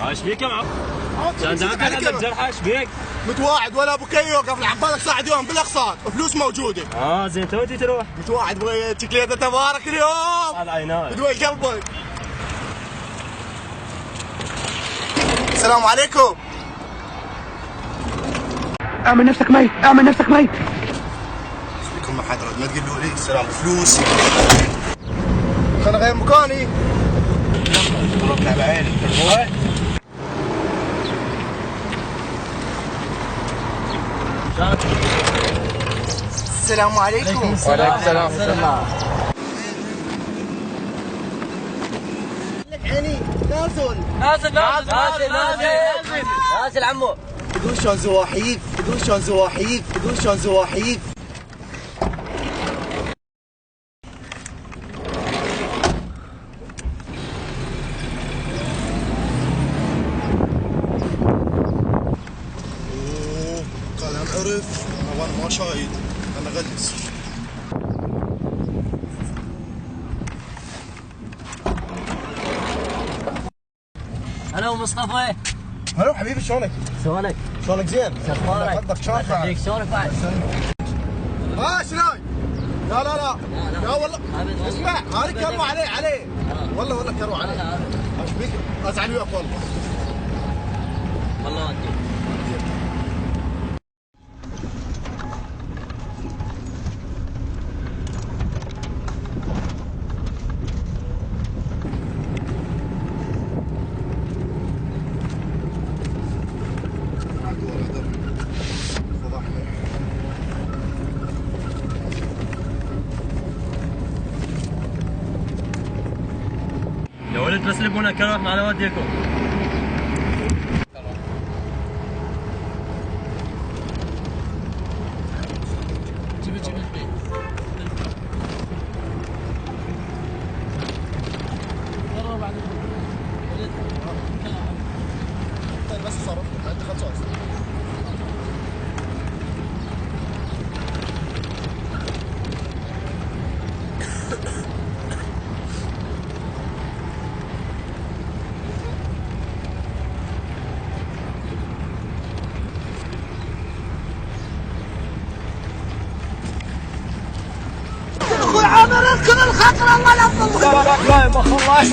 ايش بيك يا معلم؟ جندعك عندك جرحه ايش بيك؟ متواعد ولا ابو كيو قفل عبالك ساعة يوم بالاقساط وفلوس موجودة. زين توتي تروح؟ متواعد بغيت شكليته تبارك اليوم. على عيناي. بدوي قلبك. السلام عليكم. اعمل نفسك ميت، اعمل نفسك ميت. ايش بكم ما حد رد ما تقولوا لي السلام فلوس. خلنا غير مكاني. ضربنا بعيني. السلام عليكم. وعليكم السلام ورحمة الله. لك عيني نازل نازل نازل نازل نازل نازل عمو. تقول شلون زواحيف، تقول شلون زواحيف، تقول شلون زواحيف. قال هم عرف وانا ما شايد انا غلس. انا ومصطفى. هلو حبيبي شلونك؟ شلونك؟ شلونك زين؟ شخبارك؟ قدك شلونك بعد؟ شلونك بعد؟ شلون؟ لا لا لا لا والله اسمع هذه كروا عليه والله كروا عليه. ايش بيك؟ ازعل وياك والله. والله انت يا ولد بس لبونا كروح على وديكم. بس صرف عندي خصاص. اخوي عامر اركن الخطر الله لا تضل. لا ما خلاص.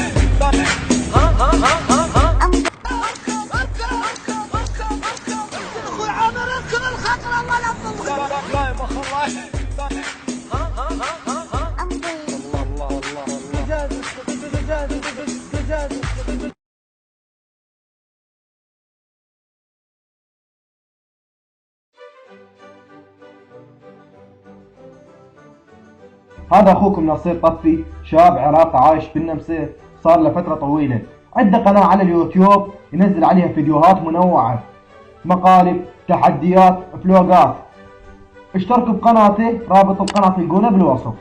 اخوي عامر اركن الخطر الله لا تضل. لا ما خلاص. هذا اخوكم نصير طفي، شاب عراقي عايش بالنمسا صار له فترة طويلة، عنده قناة على اليوتيوب ينزل عليها فيديوهات منوعة، مقالب، تحديات، فلوقات. اشتركوا بقناته، رابط القناة تلقونه بالوصف.